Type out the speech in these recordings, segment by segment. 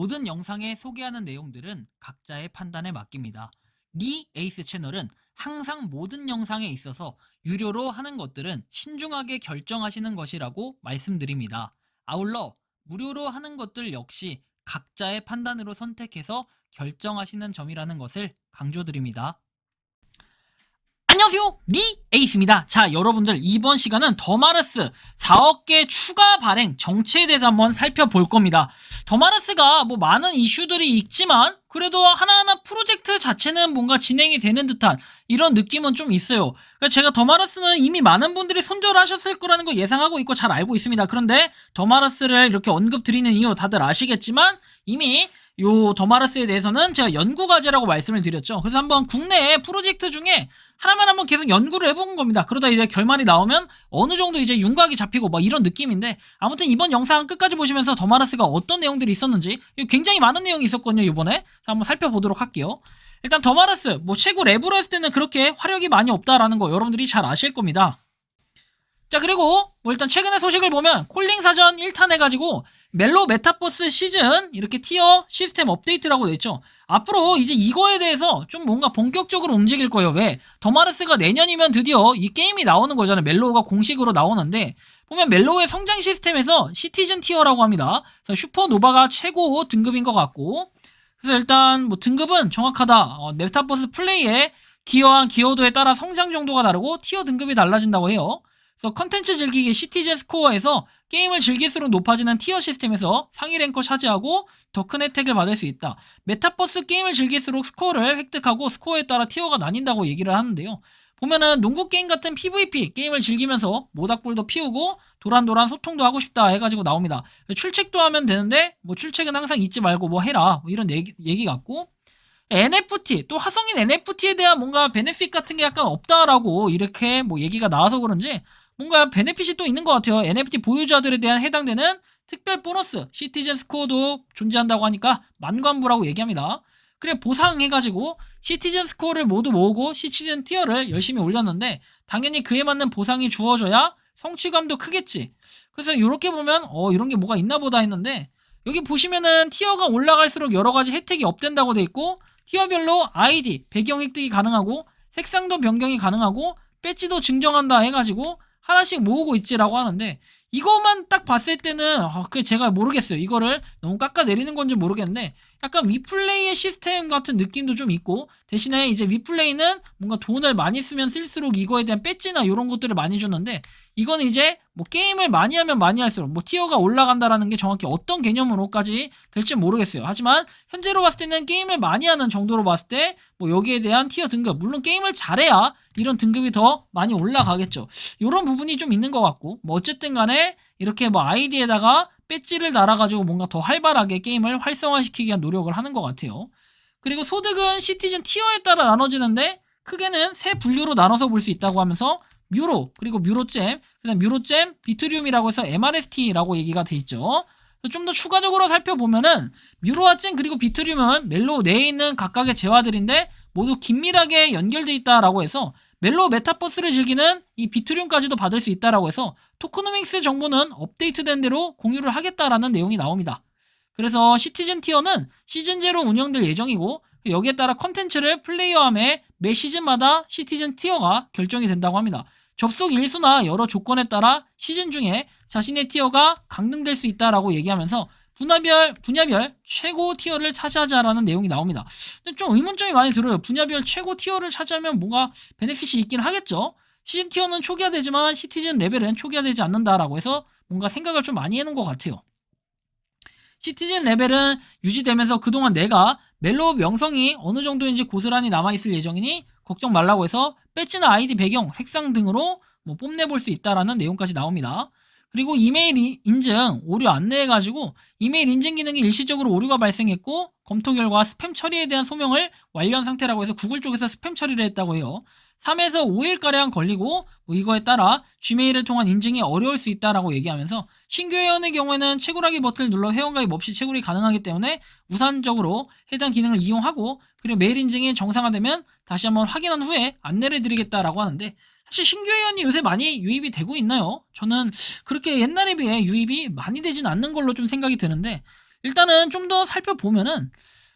모든 영상에 소개하는 내용들은 각자의 판단에 맡깁니다. 리 에이스 채널은 항상 모든 영상에 있어서 유료로 하는 것들은 신중하게 결정하시는 것이라고 말씀드립니다. 아울러 무료로 하는 것들 역시 각자의 판단으로 선택해서 결정하시는 점이라는 것을 강조드립니다. 안녕하세요, 리 에이스입니다. 자, 여러분들 이번 시간은 더마르스 4억 개 추가 발행 정체에 대해서 한번 살펴볼 겁니다. 더마르스가 뭐 많은 이슈들이 있지만 그래도 하나하나 프로젝트 자체는 뭔가 진행이 되는 듯한 이런 느낌은 좀 있어요. 그러니까 제가 더마르스는 이미 많은 분들이 손절하셨을 거라는 거 예상하고 있고 잘 알고 있습니다. 그런데 더마르스를 이렇게 언급드리는 이유 다들 아시겠지만 이미 요 더마르스에 대해서는 제가 연구 과제라고 말씀을 드렸죠. 그래서 한번 국내 프로젝트 중에 하나만 한번 계속 연구를 해본 겁니다. 그러다 이제 결말이 나오면 어느 정도 이제 윤곽이 잡히고 막 이런 느낌인데, 아무튼 이번 영상 끝까지 보시면서 더마르스가 어떤 내용들이 있었는지, 굉장히 많은 내용이 있었거든요 이번에. 한번 살펴보도록 할게요. 일단 더마르스 뭐 최고 랩으로 했을 때는 그렇게 화력이 많이 없다라는 거 여러분들이 잘 아실 겁니다. 자, 그리고 뭐 일단 최근의 소식을 보면 콜링 사전 1탄 해가지고 멜로 메타버스 시즌 이렇게 티어 시스템 업데이트라고 돼있죠. 앞으로 이제 이거에 대해서 좀 뭔가 본격적으로 움직일 거예요. 왜? 더마르스가 내년이면 드디어 이 게임이 나오는 거잖아요. 멜로우가 공식으로 나오는데, 보면 멜로우의 성장 시스템에서 시티즌 티어라고 합니다. 그래서 슈퍼노바가 최고 등급인 것 같고, 그래서 일단 뭐 등급은 정확하다. 메타버스 플레이의 기여한 기여도에 따라 성장 정도가 다르고 티어 등급이 달라진다고 해요. 그래서 컨텐츠 즐기기 시티즌 스코어에서 게임을 즐길수록 높아지는 티어 시스템에서 상위 랭커 차지하고 더 큰 혜택을 받을 수 있다. 메타버스 게임을 즐길수록 스코어를 획득하고 스코어에 따라 티어가 나뉜다고 얘기를 하는데요. 보면은 농구 게임 같은 PVP 게임을 즐기면서 모닥불도 피우고 도란도란 소통도 하고 싶다 해가지고 나옵니다. 출첵도 하면 되는데 뭐 출첵은 항상 잊지 말고 뭐 해라 뭐 이런 얘기 같고, NFT 또 화성인 NFT에 대한 뭔가 베네핏 같은 게 약간 없다라고 이렇게 뭐 얘기가 나와서 그런지 뭔가 베네핏이 또 있는 것 같아요. NFT 보유자들에 대한 해당되는 특별 보너스 시티즌 스코어도 존재한다고 하니까 만관부라고 얘기합니다. 그래 보상해가지고 시티즌 스코어를 모두 모으고 시티즌 티어를 열심히 올렸는데 당연히 그에 맞는 보상이 주어져야 성취감도 크겠지. 그래서 이렇게 보면 이런 게 뭐가 있나 보다 했는데, 여기 보시면은 티어가 올라갈수록 여러가지 혜택이 업된다고 돼 있고, 티어별로 아이디, 배경 획득이 가능하고 색상도 변경이 가능하고 배지도 증정한다 해가지고 하나씩 모으고 있지라고 하는데, 이거만 딱 봤을 때는 제가 모르겠어요. 이거를 너무 깎아내리는 건지 모르겠는데 약간 위플레이의 시스템 같은 느낌도 좀 있고, 대신에 이제 위플레이는 뭔가 돈을 많이 쓰면 쓸수록 이거에 대한 배지나 이런 것들을 많이 주는데, 이거는 이제 뭐 게임을 많이 하면 많이 할수록 뭐 티어가 올라간다라는 게 정확히 어떤 개념으로까지 될지 모르겠어요. 하지만 현재로 봤을 때는 게임을 많이 하는 정도로 봤을 때 뭐 여기에 대한 티어 등급, 물론 게임을 잘해야 이런 등급이 더 많이 올라가겠죠. 이런 부분이 좀 있는 것 같고, 뭐 어쨌든 간에 이렇게 뭐 아이디에다가 배지를 달아가지고 뭔가 더 활발하게 게임을 활성화시키기 위한 노력을 하는 것 같아요. 그리고 소득은 시티즌 티어에 따라 나눠지는데 크게는 세 분류로 나눠서 볼 수 있다고 하면서 뮤로, 그리고 뮤로잼, 그다음 뮤로잼, 비트리움이라고 해서 MRST라고 얘기가 돼 있죠. 좀 더 추가적으로 살펴보면은 뮤로와 잼 그리고 비트리움은 멜로우 내에 있는 각각의 재화들인데 모두 긴밀하게 연결돼 있다라고 해서 멜로우 메타버스를 즐기는 이 비트리움까지도 받을 수 있다라고 해서 토크노믹스 정보는 업데이트된 대로 공유를 하겠다라는 내용이 나옵니다. 그래서 시티즌 티어는 시즌제로 운영될 예정이고, 여기에 따라 컨텐츠를 플레이어함에 매 시즌마다 시티즌 티어가 결정이 된다고 합니다. 접속 일수나 여러 조건에 따라 시즌 중에 자신의 티어가 강등될 수 있다라고 얘기하면서 분야별 최고 티어를 차지하자라는 내용이 나옵니다. 근데 좀 의문점이 많이 들어요. 분야별 최고 티어를 차지하면 뭔가 베네핏이 있긴 하겠죠. 시즌 티어는 초기화되지만 시티즌 레벨은 초기화되지 않는다라고 해서 뭔가 생각을 좀 많이 해놓은 것 같아요. 시티즌 레벨은 유지되면서 그동안 내가 멜로우 명성이 어느 정도인지 고스란히 남아있을 예정이니 걱정 말라고 해서 배지나 아이디 배경, 색상 등으로 뭐 뽐내볼 수 있다라는 내용까지 나옵니다. 그리고 이메일 인증 오류 안내해가지고 이메일 인증 기능이 일시적으로 오류가 발생했고 검토 결과 스팸 처리에 대한 소명을 완료한 상태라고 해서 구글 쪽에서 스팸 처리를 했다고 해요. 3에서 5일가량 걸리고 뭐 이거에 따라 G메일을 통한 인증이 어려울 수 있다라고 얘기하면서 신규 회원의 경우에는 채굴하기 버튼을 눌러 회원가입 없이 채굴이 가능하기 때문에 우선적으로 해당 기능을 이용하고, 그리고 메일 인증이 정상화되면 다시 한번 확인한 후에 안내를 드리겠다라고 하는데, 사실 신규 회원이 요새 많이 유입이 되고 있나요? 저는 그렇게 옛날에 비해 유입이 많이 되진 않는 걸로 좀 생각이 드는데, 일단은 좀 더 살펴보면은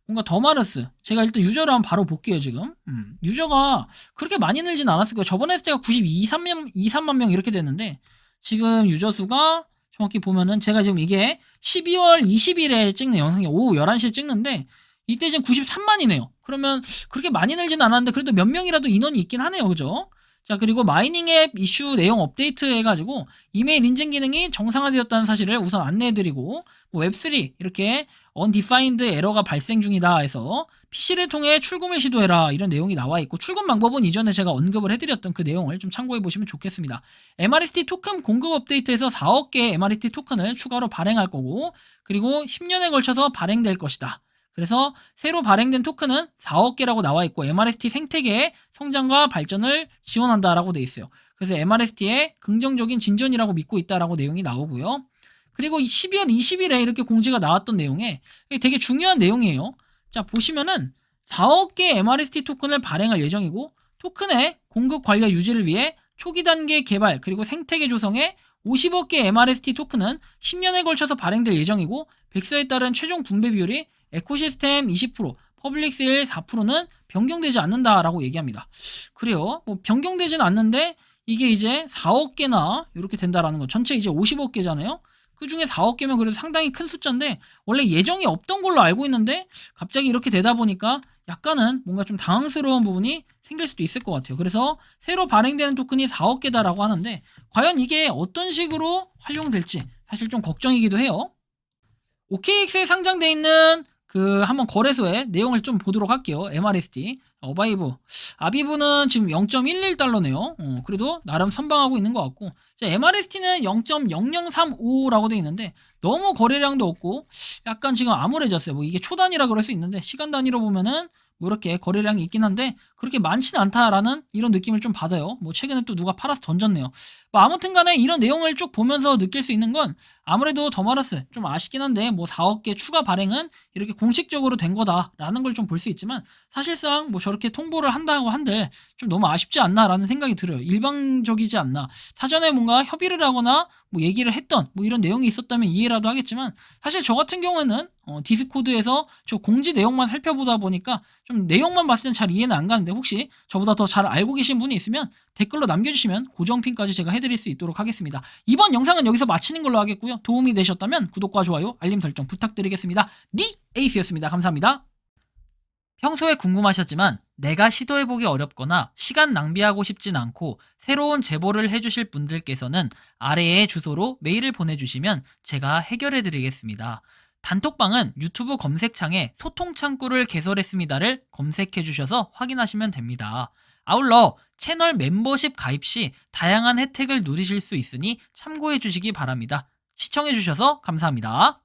뭔가 더마르스 제가 일단 유저를 한번 바로 볼게요 지금. 유저가 그렇게 많이 늘진 않았을 거예요. 저번에 했을 때가 92, 3만 명 이렇게 됐는데 지금 유저 수가 정확히 보면은 제가 지금 이게 12월 20일에 찍는 영상이 오후 11시에 찍는데 이때 지금 93만이네요. 그러면 그렇게 많이 늘진 않았는데 그래도 몇 명이라도 인원이 있긴 하네요. 그죠? 자, 그리고 마이닝 앱 이슈 내용 업데이트 해가지고 이메일 인증 기능이 정상화되었다는 사실을 우선 안내해드리고 뭐 웹3 이렇게 undefined 에러가 발생 중이다 해서 PC를 통해 출금을 시도해라 이런 내용이 나와 있고 출금 방법은 이전에 제가 언급을 해드렸던 그 내용을 좀 참고해 보시면 좋겠습니다. MRST 토큰 공급 업데이트에서 4억 개의 MRST 토큰을 추가로 발행할 거고 그리고 10년에 걸쳐서 발행될 것이다. 그래서 새로 발행된 토큰은 4억 개라고 나와 있고 MRST 생태계의 성장과 발전을 지원한다라고 돼 있어요. 그래서 MRST의 긍정적인 진전이라고 믿고 있다라고 내용이 나오고요. 그리고 12월 20일에 이렇게 공지가 나왔던 내용에 되게 중요한 내용이에요. 자, 보시면은 4억 개의 MRST 토큰을 발행할 예정이고 토큰의 공급 관리 유지를 위해 초기 단계 개발 그리고 생태계 조성에 50억 개의 MRST 토큰은 10년에 걸쳐서 발행될 예정이고 백서에 따른 최종 분배 비율이 에코시스템 20%, 퍼블릭 세일 4%는 변경되지 않는다라고 얘기합니다. 그래요. 뭐 변경되지는 않는데 이게 이제 4억 개나 이렇게 된다라는 거. 전체 이제 50억 개잖아요. 그 중에 4억 개면 그래도 상당히 큰 숫자인데 원래 예정이 없던 걸로 알고 있는데 갑자기 이렇게 되다 보니까 약간은 뭔가 좀 당황스러운 부분이 생길 수도 있을 것 같아요. 그래서 새로 발행되는 토큰이 4억 개다라고 하는데 과연 이게 어떤 식으로 활용될지 사실 좀 걱정이기도 해요. OKX에 상장돼 있는 그 한번 거래소의 내용을 좀 보도록 할게요. MRST 어바이브 아비브는 지금 0.11달러네요. 그래도 나름 선방하고 있는 것 같고 MRST는 0.0035라고 돼 있는데 너무 거래량도 없고 약간 지금 암울해졌어요. 뭐 이게 초단위라 그럴 수 있는데 시간 단위로 보면은 뭐 이렇게 거래량이 있긴 한데 그렇게 많지는 않다라는 이런 느낌을 좀 받아요. 뭐 최근에 또 누가 팔아서 던졌네요. 뭐 아무튼 간에 이런 내용을 쭉 보면서 느낄 수 있는 건 아무래도 더마러스 좀 아쉽긴 한데 뭐 4억 개 추가 발행은 이렇게 공식적으로 된 거다라는 걸 좀 볼 수 있지만 사실상 뭐 저렇게 통보를 한다고 한들 좀 너무 아쉽지 않나라는 생각이 들어요. 일방적이지 않나. 사전에 뭔가 협의를 하거나 뭐 얘기를 했던 뭐 이런 내용이 있었다면 이해라도 하겠지만 사실 저 같은 경우에는 디스코드에서 저 공지 내용만 살펴보다 보니까 좀 내용만 봤을 땐 잘 이해는 안 가는데 혹시 저보다 더 잘 알고 계신 분이 있으면 댓글로 남겨주시면 고정핀까지 제가 해드릴 수 있도록 하겠습니다. 이번 영상은 여기서 마치는 걸로 하겠고요. 도움이 되셨다면 구독과 좋아요, 알림 설정 부탁드리겠습니다. 니 에이스였습니다. 감사합니다. 평소에 궁금하셨지만 내가 시도해보기 어렵거나 시간 낭비하고 싶진 않고 새로운 제보를 해주실 분들께서는 아래의 주소로 메일을 보내주시면 제가 해결해드리겠습니다. 단톡방은 유튜브 검색창에 소통창구를 개설했습니다를 검색해주셔서 확인하시면 됩니다. 아울러 채널 멤버십 가입 시 다양한 혜택을 누리실 수 있으니 참고해주시기 바랍니다. 시청해주셔서 감사합니다.